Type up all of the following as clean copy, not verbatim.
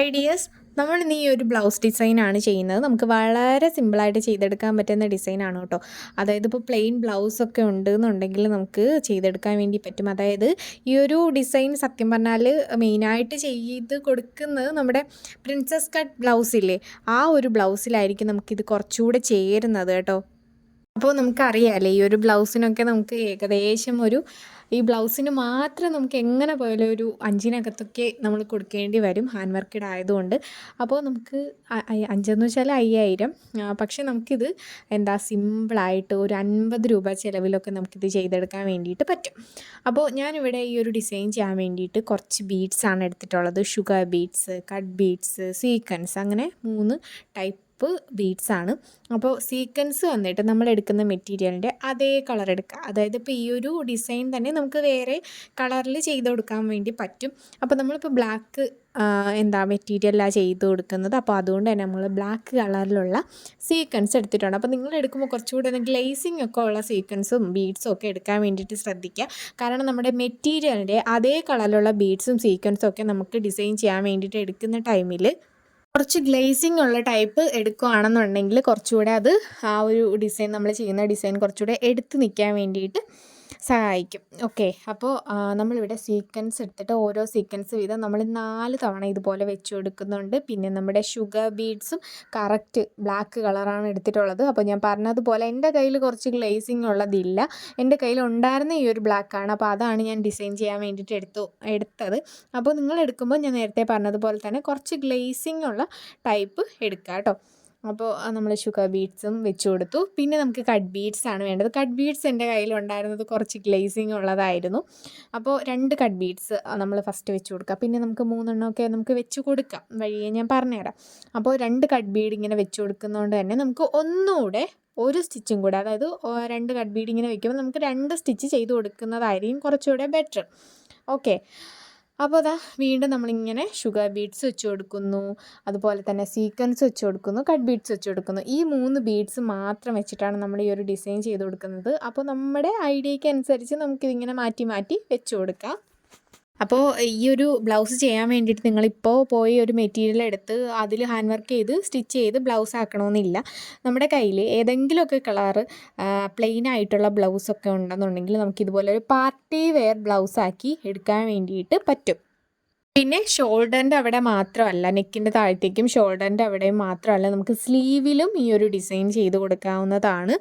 Hi dears, നമ്മൾ ഇന്ന് ഈ ഒരു ബ്ലൗസ് ഡിസൈനാണ് ചെയ്യുന്നത്. നമുക്ക് വളരെ സിമ്പിളായിട്ട് ചെയ്തെടുക്കാൻ പറ്റുന്ന ഡിസൈനാണ് കേട്ടോ. അതായത് ഇപ്പോൾ പ്ലെയിൻ ബ്ലൗസൊക്കെ ഉണ്ട് എന്നുണ്ടെങ്കിൽ നമുക്ക് ചെയ്തെടുക്കാൻ വേണ്ടി പറ്റും. അതായത് ഈ ഒരു ഡിസൈൻ സത്യം പറഞ്ഞാൽ മെയിനായിട്ട് ചെയ്ത് കൊടുക്കുന്നത് നമ്മുടെ പ്രിൻസസ് കട്ട് ബ്ലൗസില്ലേ, ആ ഒരു ബ്ലൗസിലായിരിക്കും നമുക്കിത് കുറച്ചുകൂടെ ചേരുന്നത് കേട്ടോ. അപ്പോൾ നമുക്കറിയാമല്ലേ, ഈ ഒരു ബ്ലൗസിനൊക്കെ നമുക്ക് ഏകദേശം ഈ ബ്ലൗസിന് മാത്രം നമുക്ക് എങ്ങനെ പോയാലും ഒരു 5-നകത്തൊക്കെ നമ്മൾ കൊടുക്കേണ്ടി വരും, ഹാൻഡ് വർക്കഡ് ആയതുകൊണ്ട്. അപ്പോൾ നമുക്ക് 5 വെച്ചാൽ 5000. പക്ഷേ നമുക്കിത് സിമ്പിളായിട്ട് ഒരു 50 രൂപ ചിലവിലൊക്കെ നമുക്കിത് ചെയ്തെടുക്കാൻ വേണ്ടിയിട്ട് പറ്റും. അപ്പോൾ ഞാനിവിടെ ഈ ഒരു ഡിസൈൻ ചെയ്യാൻ വേണ്ടിയിട്ട് കുറച്ച് ബീഡ്സാണ് എടുത്തിട്ടുള്ളത്. Sugar beads, cut beads, sequence, അങ്ങനെ 3 ടൈപ്പ് ബീഡ്സാണ്. അപ്പോൾ സീക്വൻസ് വന്നിട്ട് നമ്മൾ എടുക്കുന്ന മെറ്റീരിയലിൻ്റെ അതേ കളർ എടുക്കുക. അതായത് ഇപ്പോൾ ഈ ഒരു ഡിസൈൻ തന്നെ നമുക്ക് വേറെ കളറിൽ ചെയ്ത് കൊടുക്കാൻ വേണ്ടി പറ്റും. അപ്പോൾ നമ്മളിപ്പോൾ ബ്ലാക്ക് മെറ്റീരിയലാണ് ചെയ്ത് കൊടുക്കുന്നത്. അപ്പോൾ അതുകൊണ്ട് തന്നെ നമ്മൾ ബ്ലാക്ക് കളറിലുള്ള സീക്വൻസ് എടുത്തിട്ടുണ്ട്. അപ്പോൾ നിങ്ങൾ എടുക്കുമ്പോൾ കുറച്ചുകൂടെ ഗ്ലേസിങ് ഒക്കെ ഉള്ള സീക്വൻസും ബീഡ്സും ഒക്കെ എടുക്കാൻ വേണ്ടിയിട്ട് ശ്രദ്ധിക്കുക. കാരണം നമ്മുടെ മെറ്റീരിയലിൻ്റെ അതേ കളറിലുള്ള ബീഡ്സും സീക്വൻസും ഒക്കെ നമുക്ക് ഡിസൈൻ ചെയ്യാൻ വേണ്ടിയിട്ട് എടുക്കുന്ന ടൈമിൽ കുറച്ച് ഗ്ലേസിങ് ഉള്ള ടൈപ്പ് എടുക്കുകയാണെന്നുണ്ടെങ്കിൽ കുറച്ചുകൂടെ അത് ആ ഒരു ഡിസൈൻ, നമ്മൾ ചെയ്യുന്ന ഡിസൈൻ കുറച്ചുകൂടെ എടുത്ത് നിൽക്കാൻ വേണ്ടിയിട്ട് സഹായിക്കും. ഓക്കെ, അപ്പോൾ നമ്മളിവിടെ സീക്വൻസ് എടുത്തിട്ട് ഓരോ സീക്വൻസ് വീതം നമ്മൾ 4 തവണ ഇതുപോലെ വെച്ച് കൊടുക്കുന്നുണ്ട്. പിന്നെ നമ്മുടെ ഷുഗർ ബീഡ്സും കറക്റ്റ് ബ്ലാക്ക് കളറാണ് എടുത്തിട്ടുള്ളത്. അപ്പോൾ ഞാൻ പറഞ്ഞതുപോലെ എൻ്റെ കയ്യിൽ കുറച്ച് ഗ്ലേസിങ് ഉള്ളതില്ല, എൻ്റെ കയ്യിൽ ഉണ്ടായിരുന്ന ഈ ഒരു ബ്ലാക്കാണ്. അപ്പോൾ അതാണ് ഞാൻ ഡിസൈൻ ചെയ്യാൻ വേണ്ടിയിട്ട് എടുത്തത്. അപ്പോൾ നിങ്ങൾ എടുക്കുമ്പോൾ ഞാൻ നേരത്തെ പറഞ്ഞതുപോലെ തന്നെ കുറച്ച് ഗ്ലേസിങ് ഉള്ള ടൈപ്പ് എടുക്കുക കേട്ടോ. അപ്പോൾ നമ്മൾ ഷുഗർ ബീഡ്സും വെച്ച് കൊടുത്തു. പിന്നെ നമുക്ക് കട്ട് ബീഡ്സ് ആണ് വേണ്ടത്. കട്ട് ബീഡ്സ് എൻ്റെ കയ്യിലുണ്ടായിരുന്നത് കുറച്ച് ഗ്ലേസിങ് ഉള്ളതായിരുന്നു. അപ്പോൾ 2 കട്ട് ബീഡ്സ് നമ്മൾ ഫസ്റ്റ് വെച്ച് കൊടുക്കുക. പിന്നെ നമുക്ക് 3 എണ്ണമൊക്കെ നമുക്ക് വെച്ച് കൊടുക്കാം, വഴിയെ ഞാൻ പറഞ്ഞുതരാം. അപ്പോൾ 2 കട്ട് ബീഡ് ഇങ്ങനെ വെച്ച് കൊടുക്കുന്നതുകൊണ്ട് തന്നെ നമുക്ക് ഒന്നുകൂടെ ഒരു സ്റ്റിച്ചും കൂടെ, അതായത് 2 കട്ട് ബീഡ് ഇങ്ങനെ വെക്കുമ്പോൾ നമുക്ക് 2 സ്റ്റിച്ച് ചെയ്ത് കൊടുക്കുന്നതായിരിക്കും കുറച്ചുകൂടെ ബെറ്റർ. ഓക്കെ, അപ്പോൾ വീണ്ടും നമ്മളിങ്ങനെ ഷുഗർ ബീഡ്സ് വെച്ച് കൊടുക്കുന്നു, അതുപോലെ തന്നെ സീക്വൻസ് വെച്ച് കൊടുക്കുന്നു, കട്ട് ബീഡ്സ് വെച്ച് കൊടുക്കുന്നു. ഈ 3 ബീഡ്സ് മാത്രം വെച്ചിട്ടാണ് നമ്മൾ ഈ ഒരു ഡിസൈൻ ചെയ്ത് കൊടുക്കുന്നത്. അപ്പോൾ നമ്മുടെ ഐഡിയയ്ക്ക് അനുസരിച്ച് നമുക്കിതിങ്ങനെ മാറ്റി മാറ്റി വെച്ച് കൊടുക്കാം. അപ്പോൾ ഈ ഒരു ബ്ലൗസ് ചെയ്യാൻ വേണ്ടിയിട്ട് നിങ്ങളിപ്പോൾ പോയി ഒരു മെറ്റീരിയൽ എടുത്ത് അതിൽ ഹാൻഡ് വർക്ക് ചെയ്ത് സ്റ്റിച്ച് ചെയ്ത് ബ്ലൗസ് ആക്കണമെന്നില്ല. നമ്മുടെ കയ്യിൽ ഏതെങ്കിലുമൊക്കെ കളറ് പ്ലെയിൻ ആയിട്ടുള്ള ബ്ലൗസൊക്കെ ഉണ്ടെന്നുണ്ടെങ്കിൽ നമുക്കിതുപോലെ ഒരു പാർട്ടി വെയർ ബ്ലൗസാക്കി എടുക്കാൻ വേണ്ടിയിട്ട് പറ്റും. പിന്നെ ഷോൾഡറിൻ്റെ അവിടെ മാത്രമല്ല, നെക്കിൻ്റെ താഴത്തേക്കും ഷോൾഡറിൻ്റെ അവിടെയും മാത്രമല്ല, നമുക്ക് സ്ലീവിലും ഈ ഒരു ഡിസൈൻ ചെയ്ത് കൊടുക്കാവുന്നതാണ്.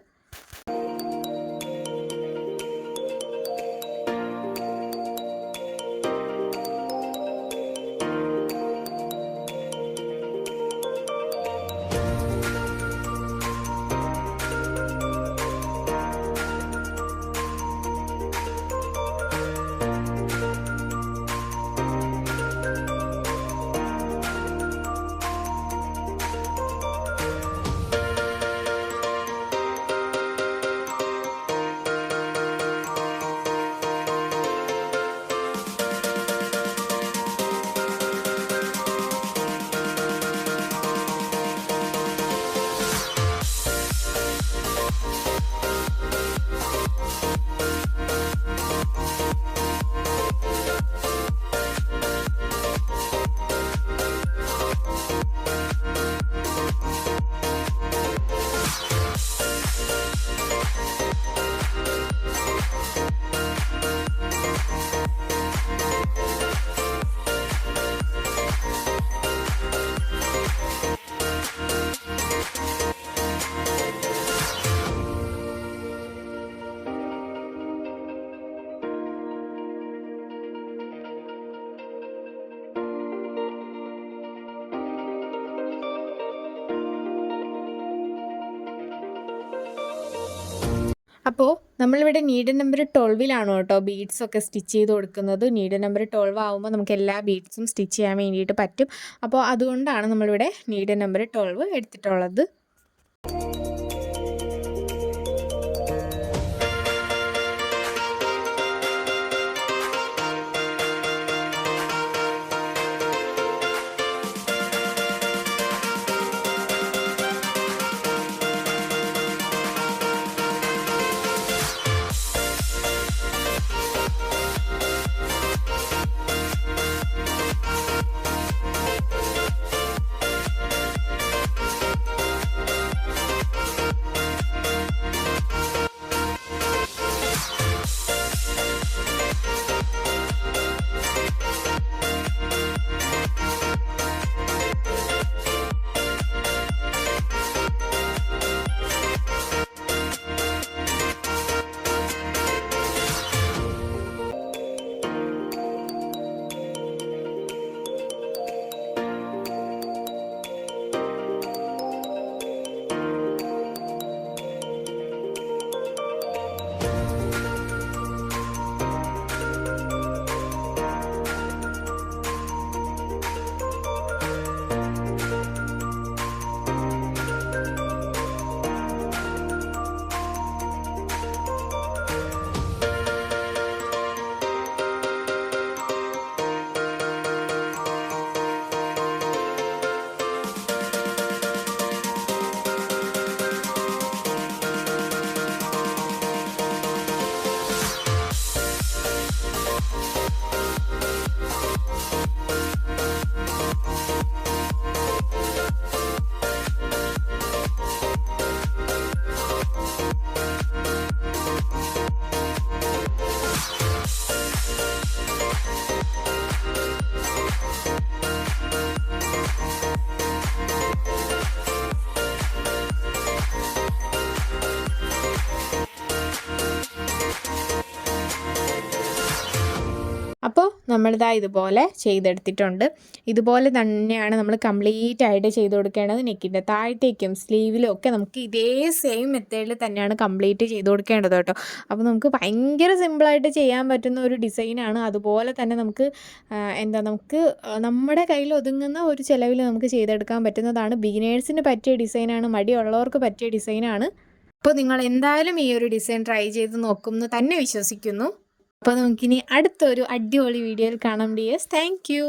അപ്പോൾ നമ്മളിവിടെ നീഡിൽ നമ്പർ 12 കേട്ടോ ബീഡ്സൊക്കെ സ്റ്റിച്ച് ചെയ്ത് കൊടുക്കുന്നത്. നീഡിൽ നമ്പർ 12 ആകുമ്പോൾ നമുക്ക് എല്ലാ ബീഡ്സും സ്റ്റിച്ച് ചെയ്യാൻ വേണ്ടിയിട്ട് പറ്റും. അപ്പോൾ അതുകൊണ്ടാണ് നമ്മളിവിടെ നീഡിൽ നമ്പർ 12 എടുത്തിട്ടുള്ളത്. നമ്മളിതാ ഇതുപോലെ ചെയ്തെടുത്തിട്ടുണ്ട്. ഇതുപോലെ തന്നെയാണ് നമ്മൾ കംപ്ലീറ്റ് ആയിട്ട് ചെയ്ത് കൊടുക്കേണ്ടത്. നെക്കിൻ്റെ താഴത്തേക്കും സ്ലീവിലും ഒക്കെ നമുക്ക് ഇതേ സെയിം മെത്തേഡിൽ തന്നെയാണ് കംപ്ലീറ്റ് ചെയ്ത് കൊടുക്കേണ്ടത് കേട്ടോ. അപ്പോൾ നമുക്ക് ഭയങ്കര സിമ്പിളായിട്ട് ചെയ്യാൻ പറ്റുന്ന ഒരു ഡിസൈനാണ്. അതുപോലെ തന്നെ നമുക്ക് നമുക്ക് നമ്മുടെ കയ്യിൽ ഒതുങ്ങുന്ന ഒരു ചിലവിൽ നമുക്ക് ചെയ്തെടുക്കാൻ പറ്റുന്നതാണ്. ബിഗിനേഴ്സിന് പറ്റിയ ഡിസൈനാണ്, മടിയുള്ളവർക്ക് പറ്റിയ ഡിസൈനാണ്. അപ്പോൾ നിങ്ങൾ എന്തായാലും ഈ ഒരു ഡിസൈൻ ട്രൈ ചെയ്ത് നോക്കുമെന്ന് തന്നെ വിശ്വസിക്കുന്നു. അപ്പോൾ നമുക്കിനി അടുത്തൊരു അടിപൊളി വീഡിയോയിൽ കാണാം ഡിയേഴ്സ്. Thank you.